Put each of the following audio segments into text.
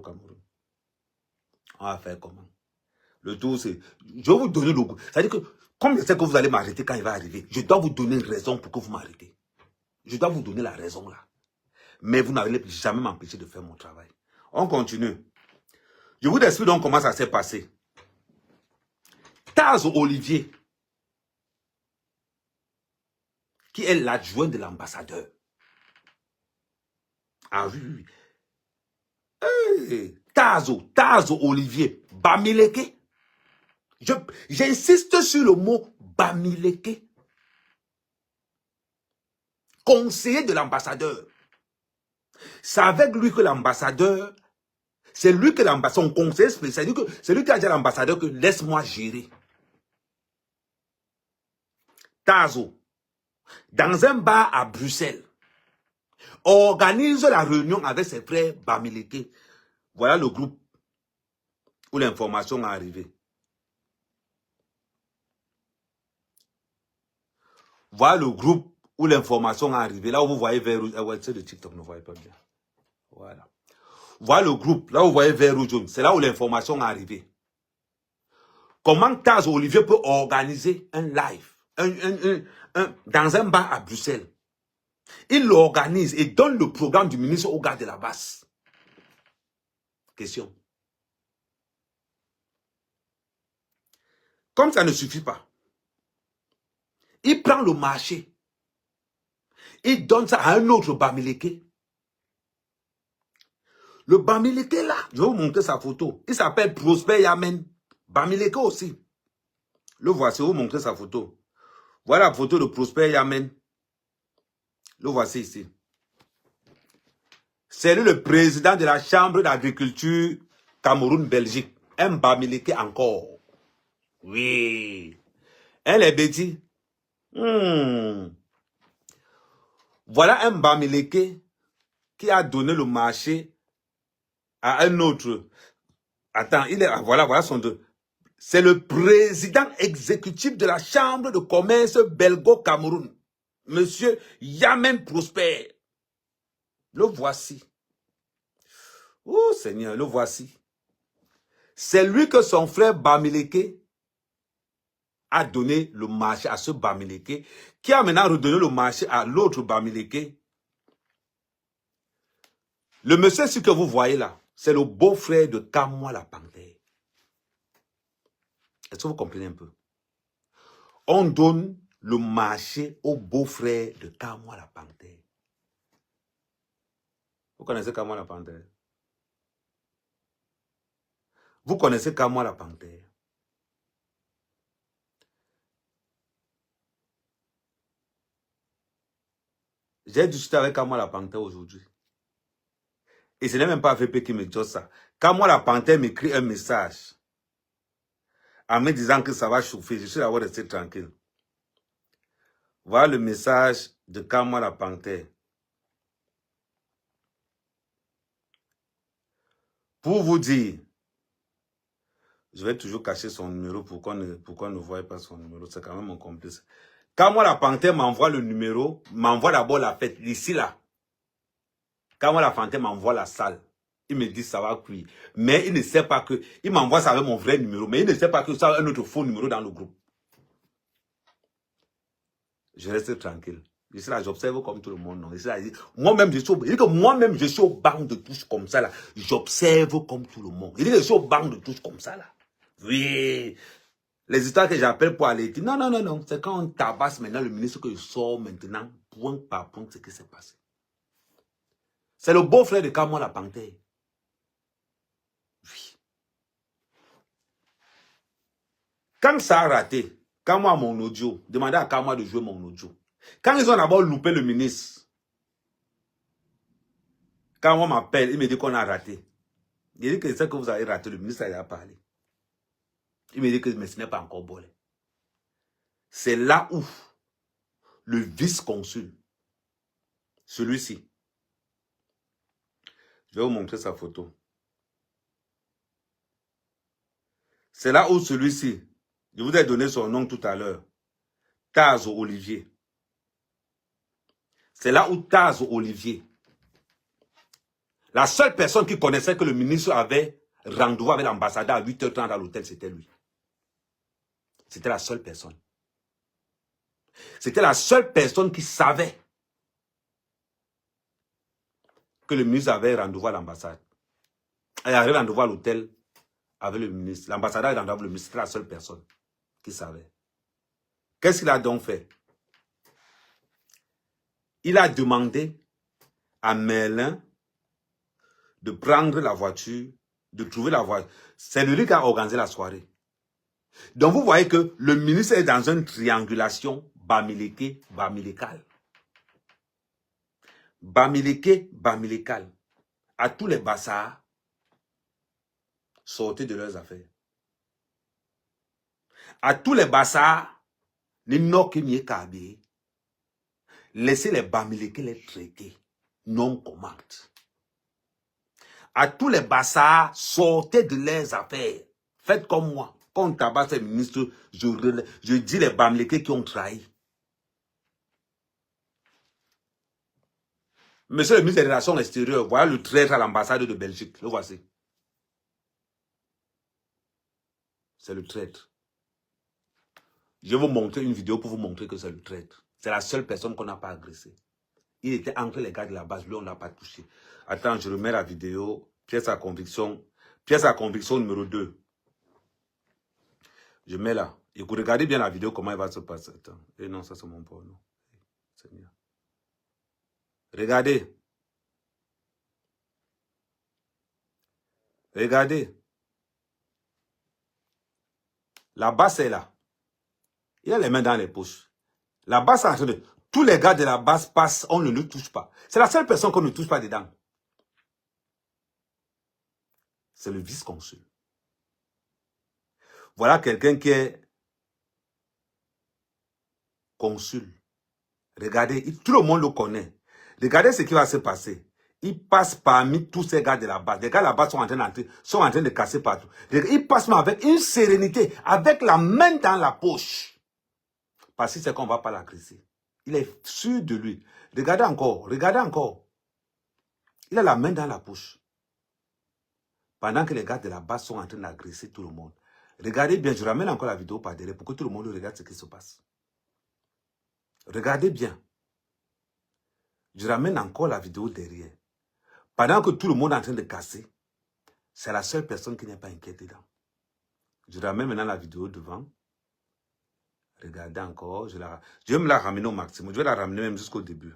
Cameroun. On va faire comment? Le tout, c'est... Je vais vous donner le goût. C'est-à-dire que, comme je sais que vous allez m'arrêter quand il va arriver, je dois vous donner une raison pour que vous m'arrêtez. Je dois vous donner la raison là. Mais vous n'allez jamais m'empêcher de faire mon travail. On continue. Je vous explique donc comment ça s'est passé. Taz Olivier, qui est l'adjoint de l'ambassadeur. Ah oui, oui. Hey, Tazo Olivier, Bamileke. J'insiste sur le mot Bamileke. Conseiller de l'ambassadeur. C'est avec lui que l'ambassadeur, c'est lui que l'ambassadeur, son conseiller spécial, c'est lui qui a dit à l'ambassadeur que laisse-moi gérer. Tazo, dans un bar à Bruxelles, organise la réunion avec ses frères Bamileke. Voilà le groupe où l'information est arrivée. Voilà le groupe où l'information est arrivée. Là où vous voyez vert rouge. Ouais, c'est le TikTok, ne voyez pas bien. Voilà. Voilà le groupe. Là où vous voyez vert rouge jaune. C'est là où l'information est arrivée. Comment Taz Olivier peut organiser un live dans un bar à Bruxelles? Il l'organise et donne le programme du ministre au gars de la base. Question. Comme ça ne suffit pas, il prend le marché. Il donne ça à un autre Bamileke. Le Bamileke là, je vais vous montrer sa photo. Il s'appelle Prosper Yamen. Bamileke aussi. Le voici, je vais vous montrer sa photo. Voilà la photo de Prosper Yamen. Le voici ici. C'est lui le président de la Chambre d'agriculture Cameroun-Belgique. Un Bamileke encore. Oui. Elle est bêtise. Voilà un Bamileke qui a donné le marché à un autre. Attends, voilà son deux. C'est le président exécutif de la Chambre de commerce belgo-Cameroun. Monsieur Yamen Prosper. Le voici. Oh Seigneur, le voici. C'est lui que son frère Bamileke a donné le marché à ce Bamileke, qui a maintenant redonné le marché à l'autre Bamileke. Le monsieur ce que vous voyez là, c'est le beau-frère de Kamwa la Panthère. Est-ce que vous comprenez un peu? On donne le marché au beau-frère de Kamwa la Panthère. Vous connaissez Kamwa la Panthère? Vous connaissez Kamwa la Panthère? J'ai discuté avec Kamwa la Panthère aujourd'hui. Et ce n'est même pas VP qui me dit ça. Kamwa la Panthère m'écrit un message en me disant que ça va chauffer. Je suis là, rester tranquille. Voilà le message de Kamwa la Panthère. Pour vous dire, je vais toujours cacher son numéro pour qu'on ne voie pas son numéro. C'est quand même mon complice. Kamwa la Panthère m'envoie le numéro, m'envoie d'abord la fête, ici là. Kamwa la Panthère m'envoie la salle. Il me dit ça va cuire. Mais il ne sait pas que, il m'envoie ça avec mon vrai numéro, mais il ne sait pas que ça a un autre faux numéro dans le groupe. Je reste tranquille. Je suis là, j'observe comme tout le monde. Moi-même, je suis au banc de touche comme ça là. J'observe comme tout le monde. Il dit que je suis au banc de touche comme ça là. Oui. Les histoires que j'appelle pour aller dire, non. C'est quand on tabasse maintenant le ministre que je sors maintenant, point par point, ce qui s'est passé. C'est le beau-frère de Kamwa la Panthère. Oui. Quand ça a raté, Kamwa a mon audio, demandez à Kamwa de jouer mon audio. Quand ils ont d'abord loupé le ministre, Kamwa m'appelle, il me dit qu'on a raté. Il dit que c'est que vous avez raté, le ministre a parlé. Il me dit que mais ce n'est pas encore bolé. C'est là où le vice-consul, celui-ci, je vais vous montrer sa photo. C'est là où celui-ci, je vous ai donné son nom tout à l'heure, Tazo Olivier. C'est là où Tazo Olivier, La seule personne qui connaissait que le ministre avait rendez-vous avec l'ambassadeur à 8h30 à l'hôtel, c'était lui. C'était la seule personne. C'était la seule personne qui savait que le ministre avait rendez-vous à l'ambassade. Il avait rendez-vous à l'hôtel avec le ministre. L'ambassadeur avait rendez-vous avec le ministre. C'était la seule personne qui savait. Qu'est-ce qu'il a donc fait? Il a demandé à Merlin de prendre la voiture, de trouver la voiture. C'est lui qui a organisé la soirée. Donc vous voyez que le ministre est dans une triangulation Bamileke-Bamilékal. Bamileke-Bamilékal. À tous les bassards, sortez de leurs affaires. À tous les bassards, les Nokémié Kabé, laissez les Bamileke les traiter, non commande. À tous les bassards, sortez de leurs affaires. Faites comme moi. Quand on tabasse les ministres, je dis les Bamileke qui ont trahi. Monsieur le ministre des Relations extérieures, voilà le traître à l'ambassade de Belgique. Le voici. C'est le traître. Je vais vous montrer une vidéo pour vous montrer que c'est le traître. C'est la seule personne qu'on n'a pas agressée. Il était entre les gars de la base, lui on ne l'a pas touché. Attends, je remets la vidéo. Pièce à conviction numéro 2. Je mets là. Et vous regardez bien la vidéo, comment elle va se passer. Attends. Et non, ça c'est mon porno. Seigneur. Regardez. Regardez. La basse est là. Il a les mains dans les poches. La basse est en train de... Tous les gars de la base passent, on ne le touche pas. C'est la seule personne qu'on ne touche pas dedans. C'est le vice-consul. Voilà quelqu'un qui est consul. Regardez, tout le monde le connaît. Regardez ce qui va se passer. Il passe parmi tous ces gars de la base. Les gars de la base sont en train de casser partout. Il passe avec une sérénité, avec la main dans la poche. Parce que c'est qu'on ne va pas l'agresser. Il est sûr de lui. Regardez encore, regardez encore. Il a la main dans la poche. Pendant que les gars de la base sont en train d'agresser tout le monde. Regardez bien, je ramène encore la vidéo par derrière pour que tout le monde regarde ce qui se passe. Regardez bien. Je ramène encore la vidéo derrière. Pendant que tout le monde est en train de casser, c'est la seule personne qui n'est pas inquiète dedans. Je ramène maintenant la vidéo devant. Regardez encore. Je vais me la ramener au maximum. Je vais la ramener même jusqu'au début.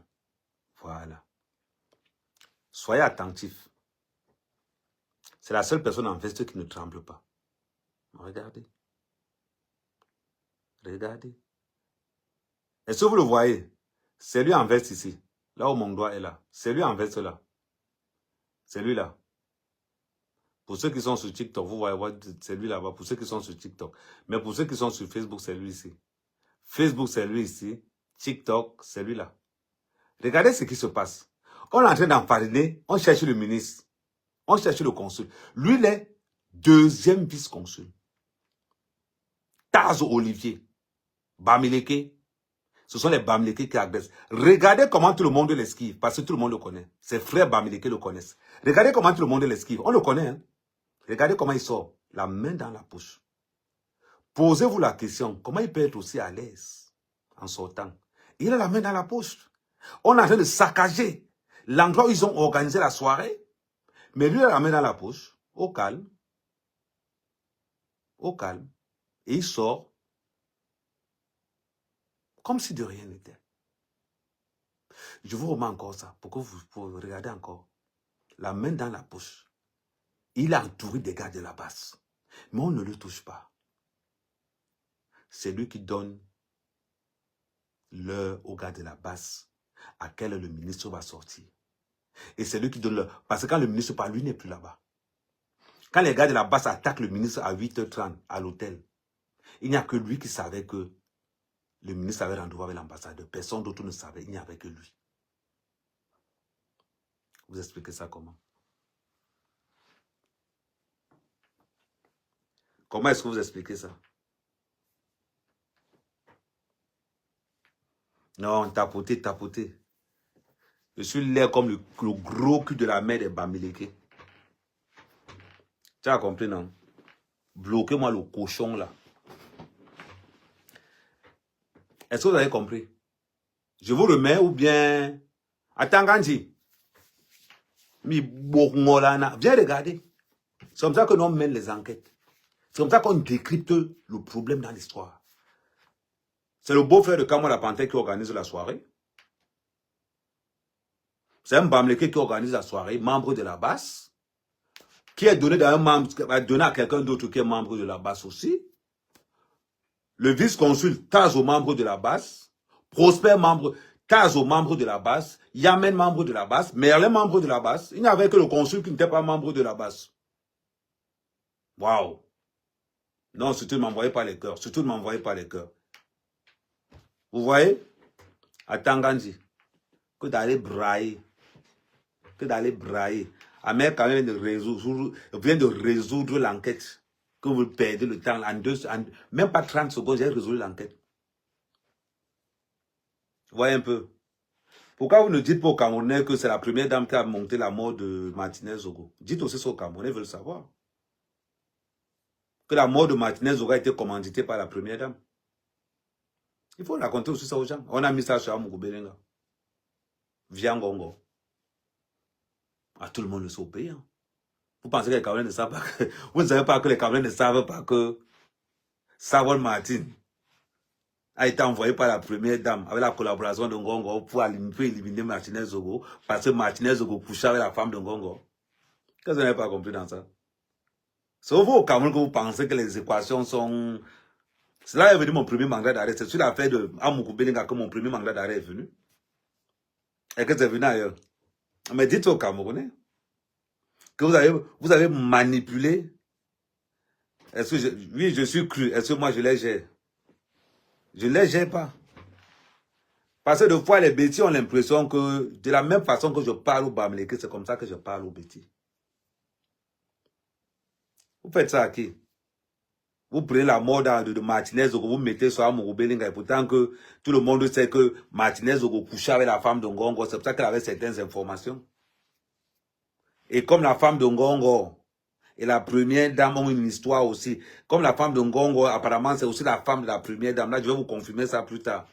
Voilà. Soyez attentifs. C'est la seule personne en veste qui ne tremble pas. Regardez. Regardez. Est-ce que vous le voyez? C'est lui en veste ici. Là où mon doigt est là. C'est lui en veste là. C'est lui là. Pour ceux qui sont sur TikTok, vous voyez, c'est lui là-bas. Pour ceux qui sont sur TikTok. Mais pour ceux qui sont sur Facebook, c'est lui ici. Facebook, c'est lui ici. TikTok, c'est lui là. Regardez ce qui se passe. On est en train d'enfariner. On cherche le ministre. On cherche le consul. Lui, il est deuxième vice-consul. Tazo Olivier. Bamileke. Ce sont les Bamileke qui agressent. Regardez comment tout le monde l'esquive. Parce que tout le monde le connaît. Ses frères Bamileke le connaissent. Regardez comment tout le monde l'esquive. On le connaît. Hein? Regardez comment il sort. La main dans la poche. Posez-vous la question. Comment il peut être aussi à l'aise en sortant? Il a la main dans la poche. On est en train de saccager l'endroit où ils ont organisé la soirée. Mais lui, il a la main dans la poche. Au calme. Au calme. Et il sort. Comme si de rien n'était. Je vous remets encore ça, pour que vous regardez encore. La main dans la poche. Il a entouré des gars de la base. Mais on ne le touche pas. C'est lui qui donne l'heure aux gars de la base à quelle le ministre va sortir. Et c'est lui qui donne l'heure. Parce que quand le ministre parle, lui n'est plus là-bas. Quand les gars de la base attaquent le ministre à 8h30 à l'hôtel, il n'y a que lui qui savait que le ministre avait rendez-vous avec l'ambassadeur. Personne d'autre ne savait, il n'y avait que lui. Vous expliquez ça comment? Comment est-ce que vous expliquez ça? Non, tapoter, tapoter. Je suis laid comme le gros cul de la mer des Bamileke. Tu as compris, non? Bloquez-moi le cochon, là. Est-ce que vous avez compris? Je vous remets ou bien... Attends, Gandhi. Viens regarder. C'est comme ça que l'on mène les enquêtes. C'est comme ça qu'on décrypte le problème dans l'histoire. C'est le beau-frère de Kamala Panté qui organise la soirée. C'est un Bamileke qui organise la soirée, membre de la base, qui est donné à un membre, donné à quelqu'un d'autre qui est membre de la base aussi. Le vice-consul Taz aux membres de la base, Prosper membre, Taz aux membres de la base, Yamen membre de la base, Merlin membre de la base. Il n'y avait que le consul qui n'était pas membre de la base. Waouh! Non, surtout ne m'envoyez pas les cœurs. Surtout ne m'envoyez pas les cœurs. Vous voyez? Attends, Gandhi. Que d'aller brailler. Que d'aller brailler. Ahmed quand même vient de résoudre l'enquête. Que vous perdez le temps même pas 30 secondes, j'ai résolu l'enquête. Vous voyez un peu. Pourquoi vous ne dites pas aux Camerounais que c'est la première dame qui a monté la mort de Martinez Zogo? Dites aussi ça aux Camerounais, veulent savoir. Que la mort de Martinez Zogo a été commanditée par la première dame. Il faut raconter aussi ça aux gens. On a mis ça sur Amougou Belenga. Viangongo. À tout le monde le sait au pays. Hein. Vous pensez que les Camerounais ne savent pas que... Vous ne savez pas que les Camerounais ne savent pas que Savon Martin a été envoyé par la première dame avec la collaboration de Ngongo pour éliminer Martinez Zogo parce que Martinez Zogo couchait avec la femme de Ngongo. Qu'est-ce que vous n'avez pas compris dans ça? C'est vous au Cameroun que vous pensez que les équations sont... C'est là est venu mon premier mandat d'arrêt. C'est sur l'affaire de Amougou Belenga que mon premier mandat d'arrêt est venu. Et que c'est venu ailleurs. Mais dites aux Camerounais que vous avez manipulé. Est-ce que oui, je suis cru. Est-ce que moi je les gère? Je ne les gère pas. Parce que de fois, les bêtis ont l'impression que de la même façon que je parle au Bamileke, c'est comme ça que je parle aux bêtis. Vous faites ça à qui? Vous prenez la mort de Martinez, vous mettez sur Amougou Belenga, et pourtant que tout le monde sait que Martinez couchait avec la femme de Ngongo, c'est pour ça qu'elle avait certaines informations. Et comme la femme de Ngongo et la première dame ont une histoire aussi, comme la femme de Ngongo, apparemment, c'est aussi la femme de la première dame. Là, je vais vous confirmer ça plus tard.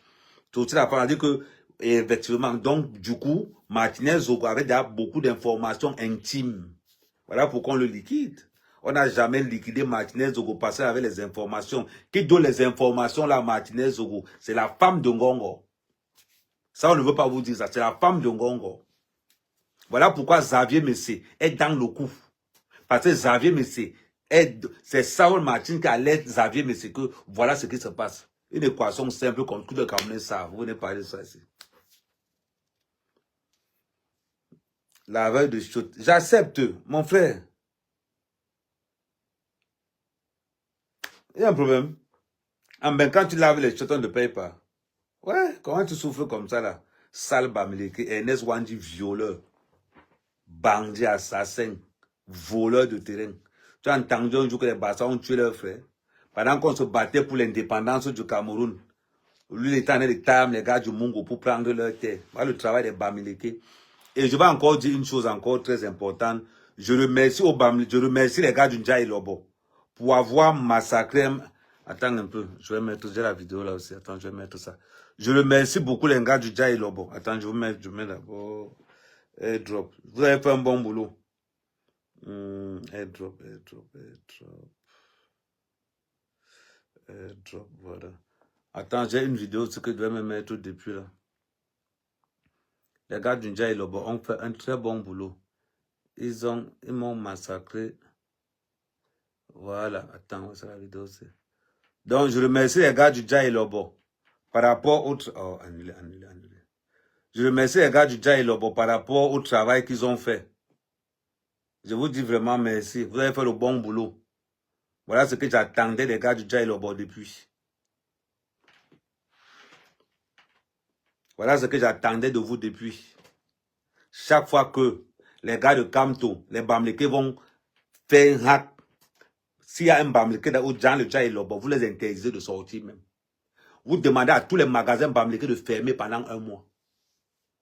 C'est aussi la femme, elle dit que, effectivement, donc, du coup, Martinez avait déjà beaucoup d'informations intimes. Voilà pourquoi on le liquide. On n'a jamais liquidé Martinez Zogo parce qu'elle avait les informations. Qui donne les informations là, Martinez Zogo? C'est la femme de Ngongo. Ça, on ne veut pas vous dire ça. C'est la femme de Ngongo. Voilà pourquoi Xavier Messé est dans le coup. Parce que Xavier Messé, c'est Saul Martin qui a l'aide Xavier Messé que voilà ce qui se passe. Une équation simple comme tout le Camerounais savent. Vous venez parler de ça ici. La veille de chute. J'accepte, mon frère. Il y a un problème. Ben, quand tu laves les chutes, on ne paye pas. Ouais, comment tu souffres comme ça là? Sale Bamileke, Ernest Wandi, violeur, bandit, assassin, voleur de terrain. Tu as entendu un jour que les Bassa ont tué leurs frères. Pendant qu'on se battait pour l'indépendance du Cameroun, lui, il était en train de tailler les gars du Mungo pour prendre leur terre. Voilà le travail des Bamileke. Et je vais encore dire une chose encore très importante. Je remercie les gars du Ndjaye Lobo pour avoir massacré. Attends un peu, je vais mettre la vidéo là aussi. Attends, je vais mettre ça. Je remercie beaucoup les gars du Ndjaye Lobo. Attends, je mets d'abord airdrop. Vous avez fait un bon boulot. Airdrop, voilà. Attends, j'ai une vidéo ce que je vais me mettre depuis là. Les gars du Ndjaye Lobo ont fait un très bon boulot. Ils m'ont massacré. Voilà, attends, c'est la vidéo aussi. Donc, je remercie les gars du Ndjaye Lobo par rapport au... Oh, annulé. Je remercie les gars du Ndjaye Lobo par rapport au travail qu'ils ont fait. Je vous dis vraiment merci. Vous avez fait le bon boulot. Voilà ce que j'attendais des gars du Ndjaye Lobo depuis. Voilà ce que j'attendais de vous depuis. Chaque fois que les gars de Kamto, les Bamileke vont faire un hack, s'il y a un Bamileke dans le Ndjaye Lobo, vous les interdisez de sortir même. Vous demandez à tous les magasins Bamileke de fermer pendant un mois.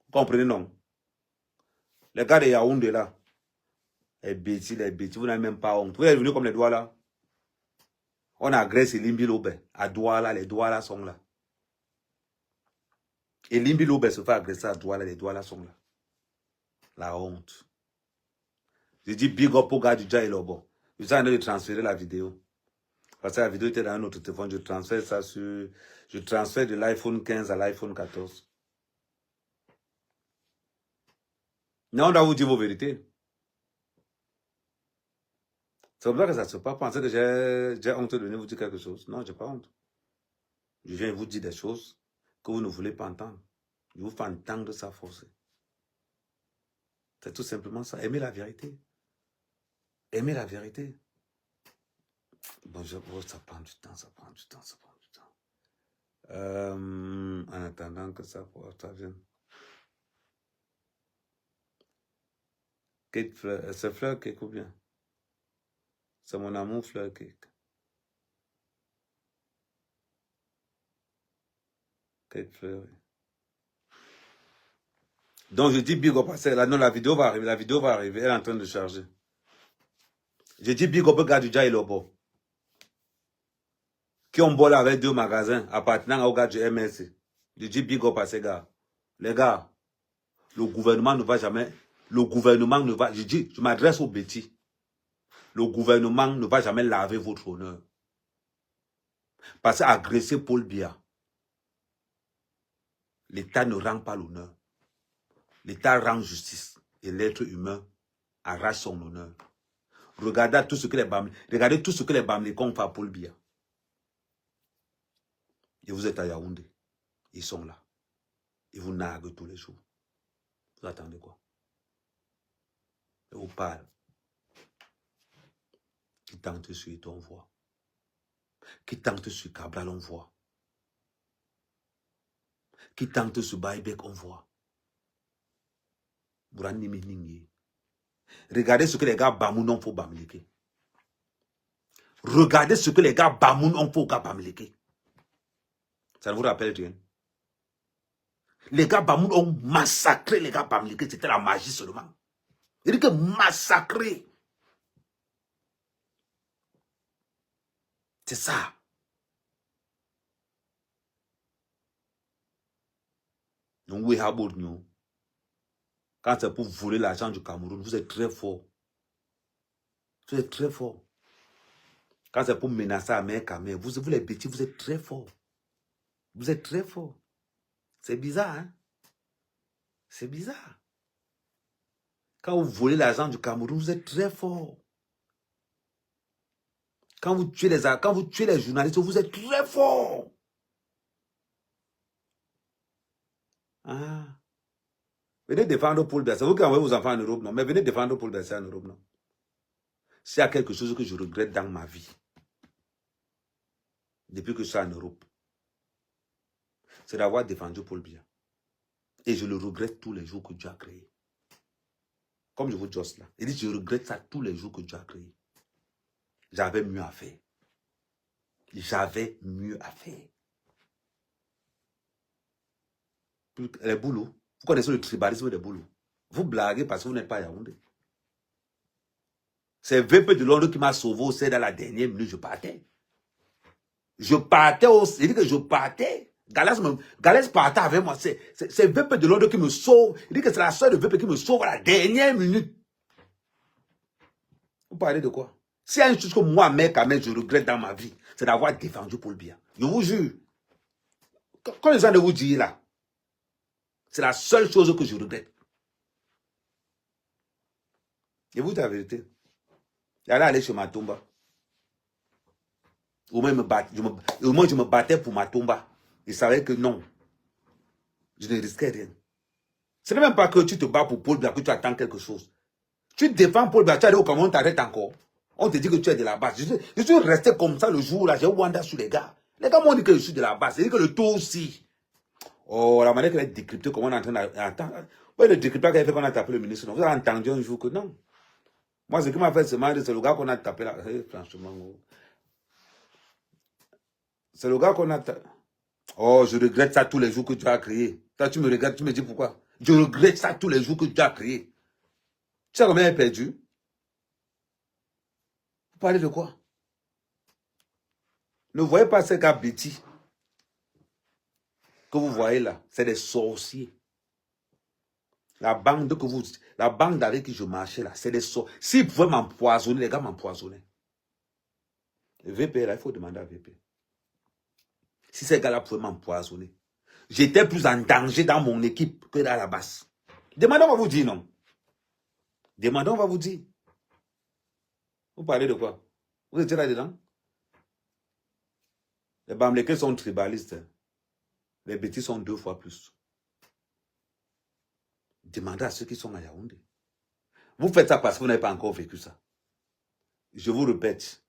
Vous comprenez, non? Les gars de Yaoundé là. Les bêtises, vous n'avez même pas honte. Vous êtes venus comme les doigts là. On agresse Limbi Lobe. À Douala, les doigts là sont là. Et Limbi Lobe se fait agresser à Douala, les doigts là sont là. La honte. Je dis big up au gars du Dja Ilobo. Je suis en train de transférer la vidéo. Parce que la vidéo était dans un autre téléphone. Je transfère ça sur... Je transfère de l'iPhone 15 à l'iPhone 14. Non, on doit vous dire vos vérités. C'est comme ça que ça se passe. Pensez que j'ai honte de venir vous dire quelque chose. Non, j'ai pas honte. Je viens vous dire des choses que vous ne voulez pas entendre. Je vous fais entendre ça forcer. C'est tout simplement ça. Aimez la vérité. Aimez la vérité. Bon, ça prend du temps, ça prend du temps, ça prend du temps. En attendant que ça vienne. Kate Fleur, c'est Fleur Cake ou bien? C'est mon amour Fleur Cake. Kate Fleur. Donc je dis big up, là, non, la vidéo va arriver, elle est en train de charger. Je dis big up au gars du Dja Ilobo. Qui ont bolé avec 2 magasins appartenant au gars du MSC. Je dis big up à ces gars. Les gars, le gouvernement ne va jamais, je dis, je m'adresse aux bêtis. Le gouvernement ne va jamais laver votre honneur. Parce qu'agresser Paul Biya, l'État ne rend pas l'honneur. L'État rend justice. Et l'être humain arrache son honneur. Regardez tout ce que les Bamlékons font à Paul Biya. Et vous êtes à Yaoundé. Ils sont là. Ils vous narguent tous les jours. Vous attendez quoi? Ils vous parlent. Qui tente sur Ito, on voit. Qui tente sur Cabral, on voit. Qui tente sur Baïbek, on voit. Regardez ce que les gars Bamoun ont pour Bamléké. Regardez ce que les gars Bamoun ont pour Bamléké. Ça ne vous rappelle rien? Les gars Bamoun ont massacré les gars Bamléké. C'était la magie seulement. Il dit que massacré. C'est ça. Donc, oui, quand c'est pour voler l'argent du Cameroun, vous êtes très fort. Vous êtes très fort. Quand c'est pour menacer à mère Kamé, vous les bêtis, vous êtes très fort. Vous êtes très fort. C'est bizarre, hein? C'est bizarre. Quand vous volez l'argent du Cameroun, vous êtes très fort. Quand vous tuez les journalistes, vous êtes très fort. Ah. Venez défendre Paul Biya. C'est vous qui envoyez vos enfants en Europe, non? Mais venez défendre Paul Biya en Europe, non? S'il y a quelque chose que je regrette dans ma vie, depuis que je suis en Europe, c'est d'avoir défendu Paul Biya. Et je le regrette tous les jours que Dieu a créé. Comme je vous dis là. Il dit, je regrette ça tous les jours que Dieu a créé. J'avais mieux à faire. J'avais mieux à faire. Les boulots. Vous connaissez le tribalisme des boulots. Vous blaguez parce que vous n'êtes pas à Yaoundé. C'est VP de Londres qui m'a sauvé. C'est dans la dernière minute, je partais. Je partais aussi. Il dit que je partais. Galès partait avec moi. C'est VP de Londres qui me sauve. Il dit que c'est la soeur de VP qui me sauve à la dernière minute. Vous parlez de quoi? S'il y a une chose que moi, mec, je regrette dans ma vie, c'est d'avoir défendu Paul Biya. Je vous jure. Quand les gens de vous disent là, c'est la seule chose que je regrette. Et vous, la vérité. J'allais aller chez Matumba. Au moins, je me battais pour Matumba. Il savait que non. Je ne risquais rien. Ce n'est même pas que tu te bats pour Paul Biya, que tu attends quelque chose. Tu défends Paul Biya, tu as dit au Cameroun, t'arrêtes encore. On te dit que tu es de la base. Je suis resté comme ça le jour là, j'ai Wanda sur les gars. Les gars m'ont dit que je suis de la base. C'est dit que le taux aussi. Oh, la manière qu'elle est décryptée, comment on est en train d'entendre. Oui, le décryptage qu'elle a fait qu'on a tapé le ministre. Vous avez entendu un jour que non. Moi, ce qui m'a fait, c'est le gars qu'on a tapé là. Franchement. C'est le gars qu'on a tapé. Oh, je regrette ça tous les jours que tu as créé. Toi, tu me regrettes, tu me dis pourquoi. Je regrette ça tous les jours que tu as créé. Tu sais combien il a perdu? Vous parlez de quoi? Ne voyez pas ces gars bêtis que vous voyez là. C'est des sorciers. La bande avec qui je marchais là, c'est des sorciers. S'ils pouvaient m'empoisonner, les gars m'empoisonnaient. Le VP là, il faut demander à VP. Si ces gars-là pouvaient m'empoisonner, j'étais plus en danger dans mon équipe que dans la base. Demandons, on va vous dire non. Demandons, on va vous dire. Vous parlez de quoi? Vous étiez là-dedans? Les Bamlékés sont tribalistes. Les bêtis sont 2 fois plus. Demandez à ceux qui sont à Yaoundé. Vous faites ça parce que vous n'avez pas encore vécu ça. Je vous répète,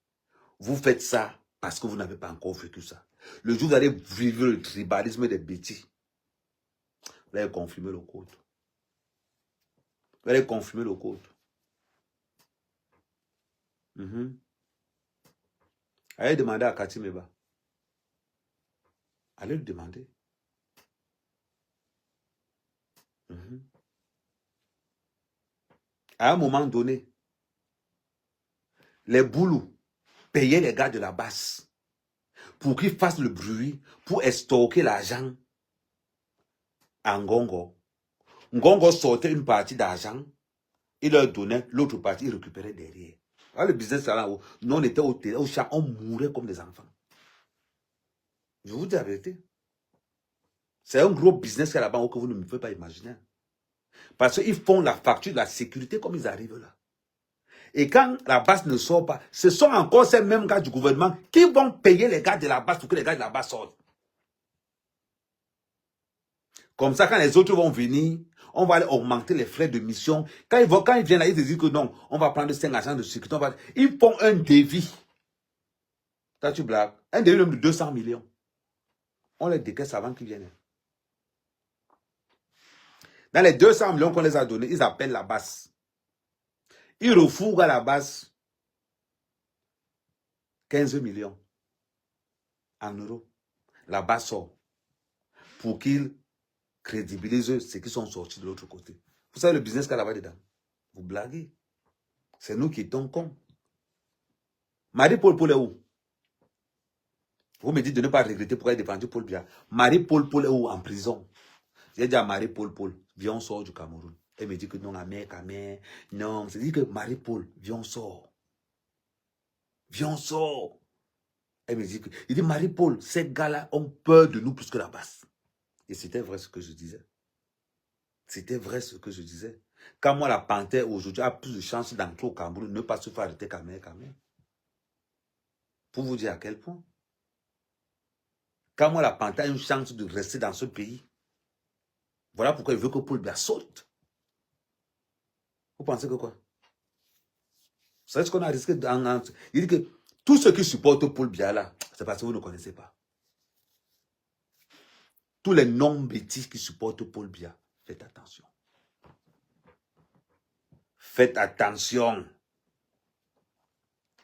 vous faites ça parce que vous n'avez pas encore vécu ça. Le jour où vous allez vivre le tribalisme des bêtis, vous allez confirmer le code. Vous allez confirmer le code. Allez demander à Katimeba. Allez lui demander. À un moment donné, les boulous payaient les gars de la base pour qu'ils fassent le bruit, pour stocker l'argent à Ngongo. Ngongo sortait une partie d'argent, il leur donnait, l'autre partie, il récupérait derrière. Alors, le business là, nous on était au champ, on mourait comme des enfants. Je vous dis la vérité. C'est un gros business qu'il y a là-bas que vous ne me pouvez pas imaginer. Parce qu'ils font la facture de la sécurité comme ils arrivent là. Et quand la base ne sort pas, ce sont encore ces mêmes gars du gouvernement qui vont payer les gars de la base pour que les gars de la base sortent. Comme ça, quand les autres vont venir, on va aller augmenter les frais de mission. Quand ils viennent là, ils se disent que non, on va prendre 5 agents de sécurité. Ils font un devis. Toi, tu blagues. Un devis de 200 millions. On les décaisse avant qu'ils viennent. Dans les 200 millions qu'on les a donnés, ils appellent la base. Ils refourguent à la base 15 millions en euros. La base sort pour qu'ils crédibilisent ceux qui sont sortis de l'autre côté. Vous savez le business qu'il y a là-bas dedans? Vous blaguez. C'est nous qui étions cons. Marie-Paul Paul est où? Vous me dites de ne pas regretter pourquoi il a défendu Paul Biya. Marie-Paul Paul est où? En prison. J'ai dit à Marie-Paul Paul, viens on sort du Cameroun. Elle me dit que non, Amé, non. C'est dit que Marie-Paul, viens on sort. Viens on sort. Elle me dit que, il dit Marie-Paul, ces gars-là ont peur de nous plus que la base. Et c'était vrai ce que je disais. C'était vrai ce que je disais. Quand moi, la panthère aujourd'hui a plus de chances d'entrer au Cameroun, ne pas se faire arrêter Kamé. Pour vous dire à quel point. Quand moi, la panthère a une chance de rester dans ce pays, voilà pourquoi il veut que Paul Biya saute. Vous pensez que quoi? Vous savez ce qu'on a risqué? Il dit que tous ceux qui supportent Paul Biya là, c'est parce que vous ne connaissez pas. Tous les non-bêtises qui supportent Paul Biya, faites attention. Faites attention.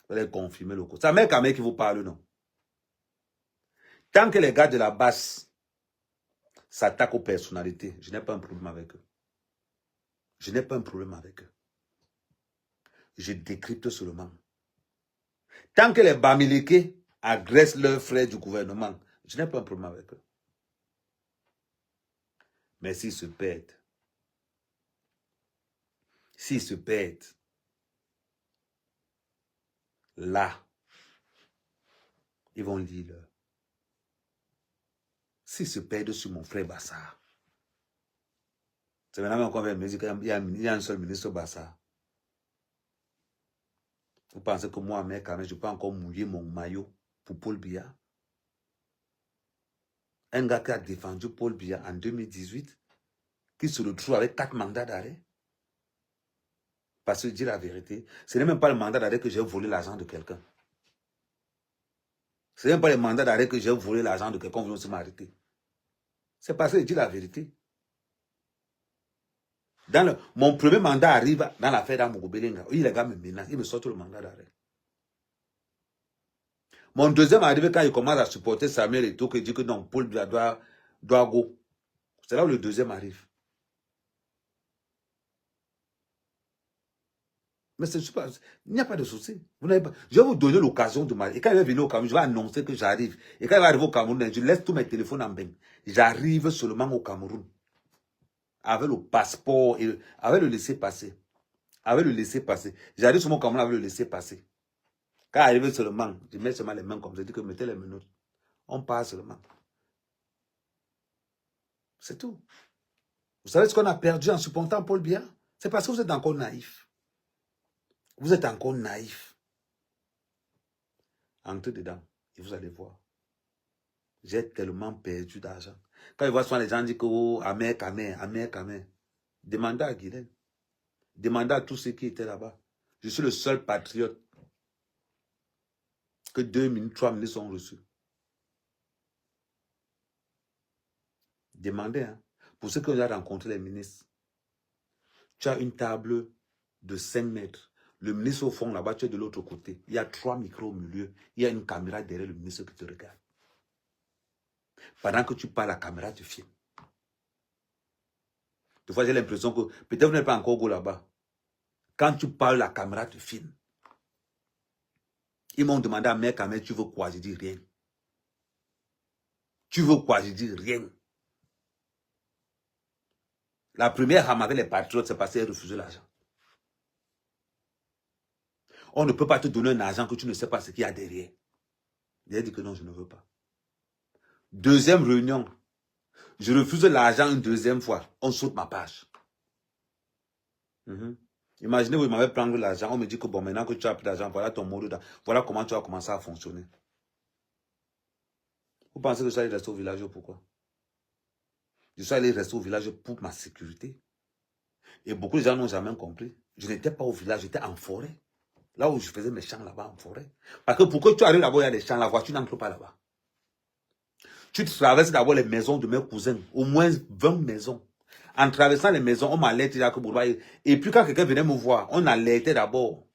Vous allez confirmer le coup. C'est un mec à mec qui vous parle, non? Tant que les gars de la base s'attaquent aux personnalités, je n'ai pas un problème avec eux. Je n'ai pas un problème avec eux. Je décrypte seulement. Tant que les Bamileke agressent leurs frères du gouvernement, je n'ai pas un problème avec eux. Mais s'ils se perdent, là, ils vont lire. S'ils se perdent sur mon frère Bassar, c'est maintenant qu'on vient me dire qu'il y a un seul ministre Bassar. Vous pensez que moi, mec, je peux encore mouiller mon maillot pour Paul Biya? Un gars qui a défendu Paul Biya en 2018, qui se retrouve avec 4 mandats d'arrêt. Parce que je dis la vérité, ce n'est même pas le mandat d'arrêt que j'ai volé l'argent de quelqu'un. Ce n'est même pas le mandat d'arrêt que j'ai volé l'argent de quelqu'un qui vient aussi m'arrêter. C'est parce que je dis la vérité. Mon premier mandat arrive dans l'affaire d'Amogobelenga. Oui, les gars me menacent, ils me sortent le mandat d'arrêt. Mon deuxième arrive quand il commence à supporter Samuel et tout, qu'il dit que non, Paul Biya doit go. C'est là où le deuxième arrive. Mais il n'y a pas de souci. Je vais vous donner l'occasion de m'arriver. Et quand il va venir au Cameroun, je vais annoncer que j'arrive. Et quand il va arriver au Cameroun, je laisse tous mes téléphones en bain. J'arrive seulement au Cameroun. Avec le passeport, et avec le laisser-passer. Avec le laisser-passer. J'arrive sur mon Cameroun avec le laisser-passer. Quand arrive seulement, je mets seulement les mains comme ça. Je dis que mettez les menottes. On part seulement. C'est tout. Vous savez ce qu'on a perdu en supportant Paul Biya? C'est parce que vous êtes encore naïf. Vous êtes encore naïf. Entrez dedans et vous allez voir. J'ai tellement perdu d'argent. Quand je vois souvent les gens dire que oh, Amer, Kamer. Demandez à Guilaine. Demandez à tous ceux qui étaient là-bas. Je suis le seul patriote que 2 minutes, 3 minutes sont reçus. Demandez, hein. Pour ceux qui ont rencontré les ministres, tu as une table de 5 mètres. Le ministre au fond, là-bas, tu es de l'autre côté. Il y a 3 micros au milieu. Il y a une caméra derrière le ministre qui te regarde. Pendant que tu parles, la caméra te filme. Des fois, j'ai l'impression que peut-être vous n'êtes pas encore go là-bas. Quand tu parles, la caméra te filme. Ils m'ont demandé à Mère Kamel, tu veux quoi? Je dis rien. Tu veux quoi? Je dis rien. La première rame avec les patriotes, c'est parce qu'ils refusaient l'argent. On ne peut pas te donner un argent que tu ne sais pas ce qu'il y a derrière. J'ai dit que non, je ne veux pas. Deuxième réunion, je refuse l'argent une deuxième fois. On saute ma page. Imaginez, vous m'avez pris l'argent, on me dit que bon, maintenant que tu as pris l'argent, voilà ton mot, voilà comment tu vas commencer à fonctionner. Vous pensez que je suis allé rester au village pourquoi? Je suis allé rester au village pour ma sécurité. Et beaucoup de gens n'ont jamais compris. Je n'étais pas au village, j'étais en forêt. Là où je faisais mes champs là-bas en forêt. Parce que pour que tu arrives là-bas, il y a des champs, la voiture n'entre pas là-bas. Tu traverses d'abord les maisons de mes cousins, au moins 20 maisons. En traversant les maisons, on m'alertait là que Bourba. Et puis quand quelqu'un venait me voir, on alertait d'abord.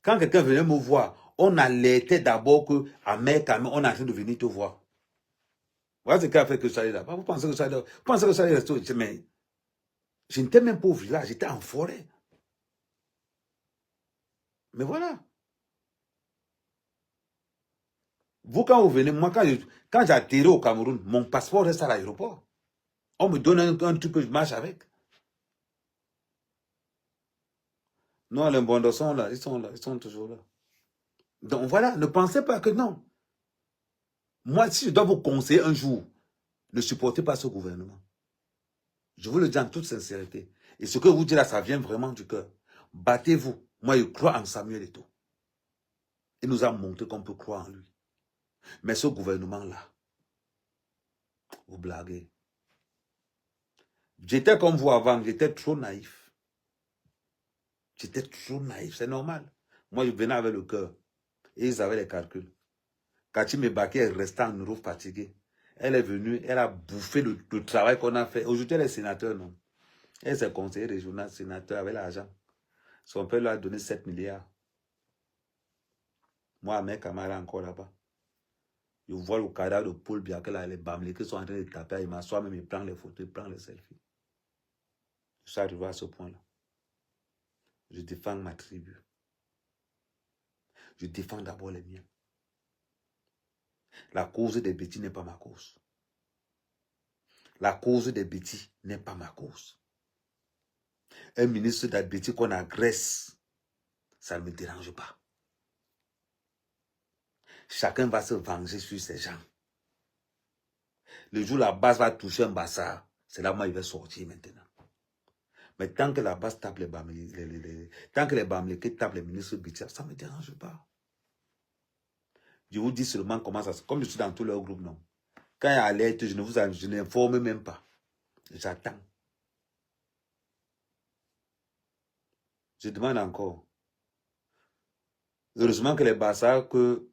Quand quelqu'un venait me voir, on alertait d'abord que à Mekame, on est en train de venir te voir. Voilà ce qui a fait que je suis allé là-bas. Vous pensez que je suis allé rester au... Mais je n'étais même pas au village, j'étais en forêt. Mais voilà. Vous, quand vous venez, moi, quand j'atterris au Cameroun, mon passeport reste à l'aéroport. On me donne un truc que je marche avec. Non, les bons sont là, ils sont toujours là. Donc voilà, ne pensez pas que non. Moi, si je dois vous conseiller un jour, ne supportez pas ce gouvernement. Je vous le dis en toute sincérité. Et ce que vous dites là, ça vient vraiment du cœur. Battez-vous. Moi, je crois en Samuel Eto'o. Il nous a montré qu'on peut croire en lui. Mais ce gouvernement-là, vous blaguez. J'étais comme vous avant, j'étais trop naïf. J'étais trop naïf, c'est normal. Moi, je venais avec le cœur. Et ils avaient les calculs. Quand il me baquait, elle restait en Europe fatiguée. Elle est venue, elle a bouffé le travail qu'on a fait. Aujourd'hui, elle est sénateur, non? Elle s'est conseillère régionale, sénateur avec l'argent. Son père lui a donné 7 milliards. Moi, mes camarades encore là-bas. Je vois le cadavre de Paul Biya, les Bamlés qui sont en train de taper. Il m'assoit même, il prend les photos, il prend les selfies. Je suis arrivé à ce point-là. Je défends ma tribu. Je défends d'abord les miens. La cause des bêtis n'est pas ma cause. La cause des bêtis n'est pas ma cause. Un ministre d'Adbéti qu'on agresse, ça ne me dérange pas. Chacun va se venger sur ses gens. Le jour où la base va toucher un bassard, c'est là où il va sortir maintenant. Mais tant que la base tape les Bamlés, tant que les Bamlés tapent les ministres Bitia, ça ne me dérange pas. Je vous dis seulement comment ça se... Comme je suis dans tous leurs groupes, non. Quand il y a alerte, je n'informe même pas. J'attends. Je demande encore. Heureusement que les bassards que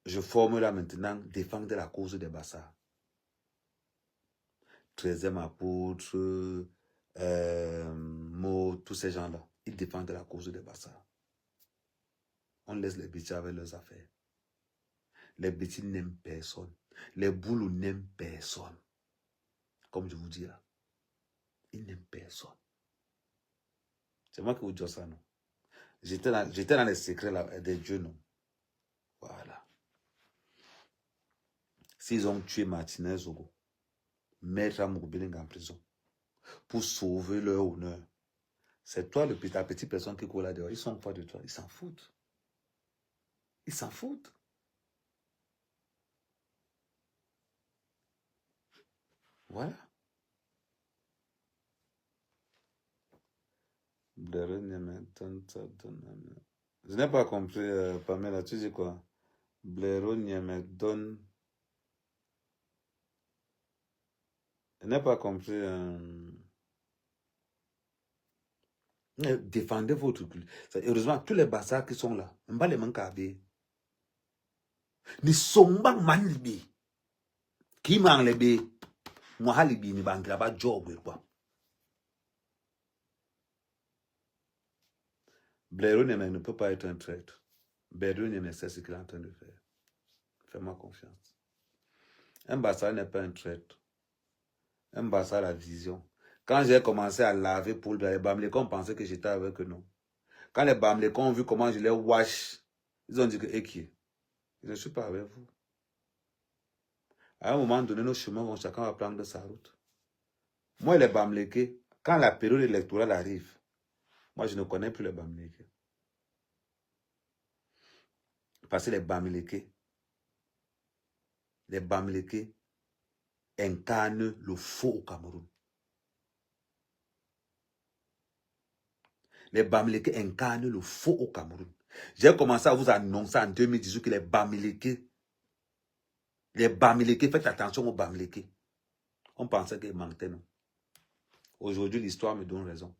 je forme là maintenant défendent la cause des bassards. 13e apôtre, Mo, tous ces gens-là, ils défendent la cause des bassards. On laisse les bêtis avec leurs affaires. Les bêtis n'aiment personne. Les boules n'aiment personne. comme je vous dis là. Il n'aime personne. C'est moi qui vous dis ça, non? J'étais dans les secrets là, des dieux, non? Voilà. S'ils ont tué Martinez Zogo, mettre Amouroubeling en prison pour sauver leur honneur, c'est toi la petite personne qui court là dehors. Ils sont pas de toi, ils s'en foutent. Ils s'en foutent. Voilà. Je n'ai pas compris, Pamela, tu dis quoi? Blaireau Niamedon. Je n'ai pas compris. Défendez votre culture. Heureusement, tous les bassards qui sont là, on va les manquer. Ni somba manlibi. Qui manlibi? Moi, halibi ni banque là-bas, job, quoi. Blaireau ne peut pas être un traître. Blaireau Niamey sait ce qu'il est en train de faire. Fais-moi confiance. Un bassard n'est pas un traître. Un bassard a la vision. Quand j'ai commencé à laver pour les Bamlécons pensaient que j'étais avec eux, non. Quand les Bamlécons ont vu comment je les wash, ils ont dit que, qui? Je ne suis pas avec vous. À un moment donné, nos chemins vont, chacun va prendre sa route. Moi, les Bamlékés, quand la période électorale arrive, moi, je ne connais plus les Bamlékés. Parce que les Bamlékés incarnent le faux au Cameroun. Les Bamlékés incarnent le faux au Cameroun. J'ai commencé à vous annoncer en 2018 que les Bamlékés, faites attention aux Bamlékés. On pensait qu'ils mentaient, non. Aujourd'hui, l'histoire me donne raison.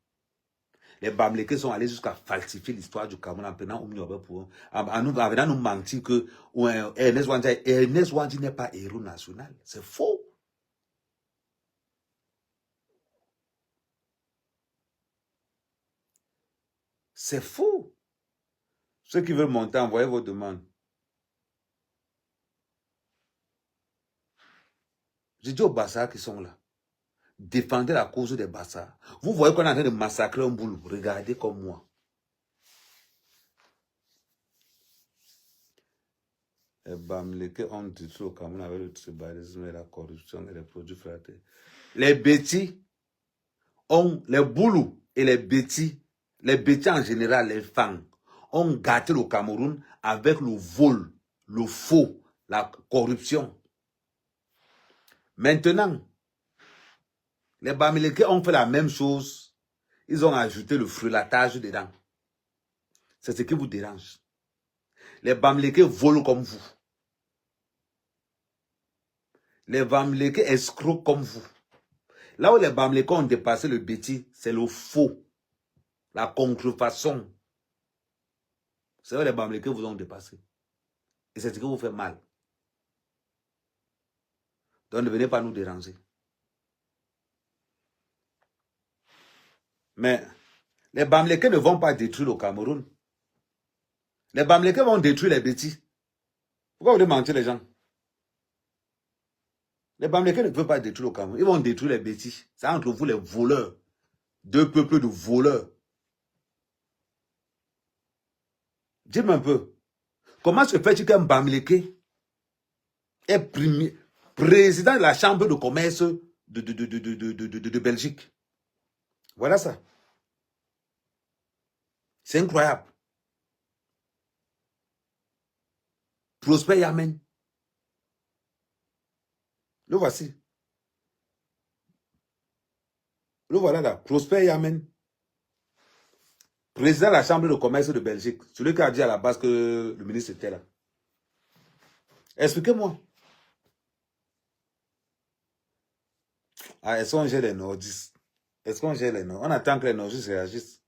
Les Bamlékés sont allés jusqu'à falsifier l'histoire du Cameroun en prenant Oumiobe pour en venant nous mentir que Ernest Wandji n'est pas héros national. C'est faux. C'est faux. Ceux qui veulent monter, envoyez vos demandes. J'ai dit aux Bassards qui sont là, défendez la cause des Bassards. Vous voyez qu'on est en train de massacrer un boulot. Regardez comme moi. Les Bamlékés ont détruit au Cameroun avec le tribalisme et la corruption et les produits fratés. Les bêtis ont, les boulous et les bêtis en général, les femmes, ont gâté le Cameroun avec le vol, le faux, la corruption. Maintenant, les Bamlékés ont fait la même chose. Ils ont ajouté le frelatage dedans. C'est ce qui vous dérange. Les Bamlékés volent comme vous. Les Bamlékés escroquent comme vous. Là où les Bamlékés ont dépassé le bêtis, c'est le faux, la contrefaçon. C'est vrai, les Bamlékés vous ont dépassé. Et c'est ce qui vous fait mal. Donc ne venez pas nous déranger. Mais les Bamlékés ne vont pas détruire le Cameroun. Les Bamlékés vont détruire les bêtis. Pourquoi vous voulez mentir les gens? Les Bamlékés ne peuvent pas détruire le Cameroun. Ils vont détruire les bêtis. C'est entre vous les voleurs. Deux peuples de voleurs. Dis-moi un peu. Comment se fait-il qu'un Bamléké est président de la chambre de commerce de Belgique? Voilà ça. C'est incroyable. Prosper Yamen. Le voici. Le voilà là. Prosper Yamen. Président de la chambre de commerce de Belgique. Celui qui a dit à la base que le ministre était là. Expliquez-moi. Ah, est-ce qu'on gère les nordistes? Est-ce qu'on gère les nordistes? On attend que les nordistes réagissent.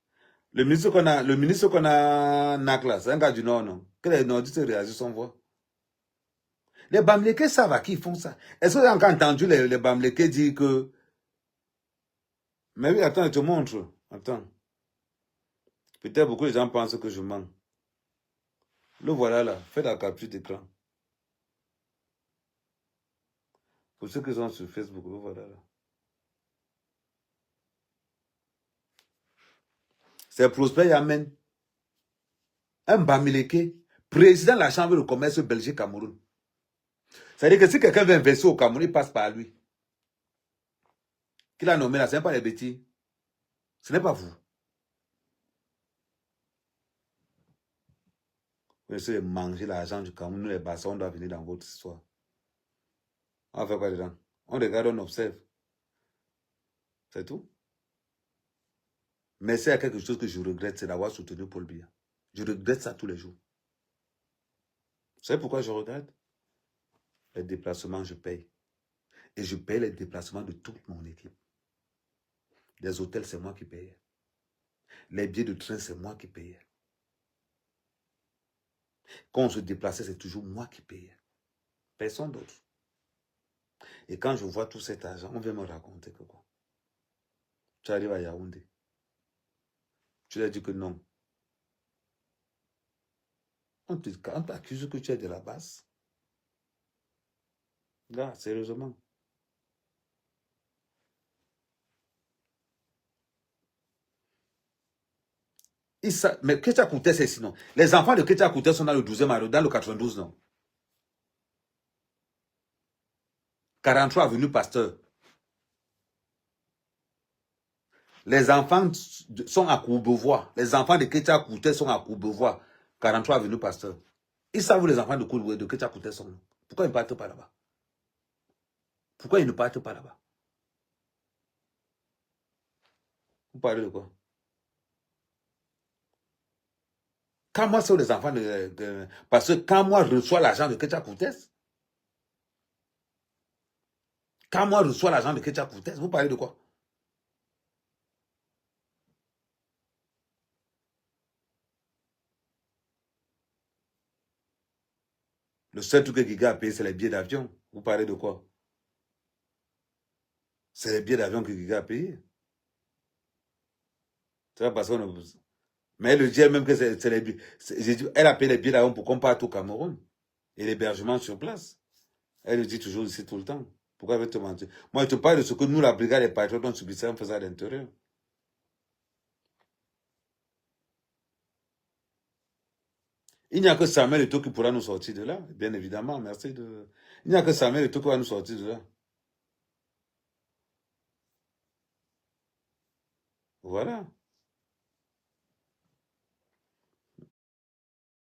Le ministre qu'on a NAC c'est un gars du Nord, non? Que les nordistes réagissent, on voit. Les Bamlékés savent à qui ils font ça. Est-ce que vous avez encore entendu les Bamlékés dire que... Mais oui, attends, je te montre. Attends. Peut-être beaucoup de gens pensent que je mens. Le voilà là. Faites la capture d'écran. Pour ceux qui sont sur Facebook, le voilà là. C'est Prosper Yamen. Un Bamileke, président de la Chambre de commerce Belgique-Cameroun. C'est-à-dire que si quelqu'un veut investir au Cameroun, il passe par lui. Qu'il a nommé là, ce n'est pas les bêtises. Ce n'est pas vous. Vous essayez de manger l'argent du Cameroun, nous les bassins, on doit venir dans votre histoire. On va faire quoi dedans? On regarde, on observe. C'est tout. Mais s'il y a quelque chose que je regrette, c'est d'avoir soutenu Paul Biya. Je regrette ça tous les jours. Vous savez pourquoi je regrette? Les déplacements, je paye. Et je paye les déplacements de toute mon équipe. Les hôtels, c'est moi qui payais. Les billets de train, c'est moi qui payais. Quand on se déplaçait, c'est toujours moi qui payais. Personne d'autre. Et quand je vois tout cet argent, on vient me raconter que quoi? Tu arrives à Yaoundé. Tu lui as dit que non. On t'accuse que tu es de la base. Là, sérieusement. Mais Ketia Kouté, c'est sinon. Les enfants de Ketia Kouté sont dans le 12e arrondissement, dans le 92, non? 43 avenue Pasteur. Les enfants sont à Courbevoie. Les enfants de Ketia Kouté sont à Courbevoie. 43 avenue Pasteur. Ils savent où les enfants de Ketia Kouté sont. Pourquoi ils ne partent pas là-bas? Pourquoi ils ne partent pas là-bas? Vous parlez de quoi? Quand moi, c'est les enfants de... Parce que quand moi, je reçois l'argent de Ketia Kouté, vous parlez de quoi? Le seul truc que Giga a payé, c'est les billets d'avion. Vous parlez de quoi? C'est les billets d'avion que Giga a payé. C'est pas parce qu'on a... Mais elle dit elle-même que c'est les billets. Elle a payé les billets d'avion pour qu'on parte au Cameroun. Et l'hébergement sur place. Elle le dit toujours ici tout le temps. Pourquoi elle veut te mentir? Moi, je te parle de ce que nous, la brigade des patriotes, on subissait en faisant à l'intérieur. Il n'y a que Samuel Eto'o qui pourra nous sortir de là. Bien évidemment, merci de... Il n'y a que Samuel Eto'o qui va nous sortir de là. Voilà.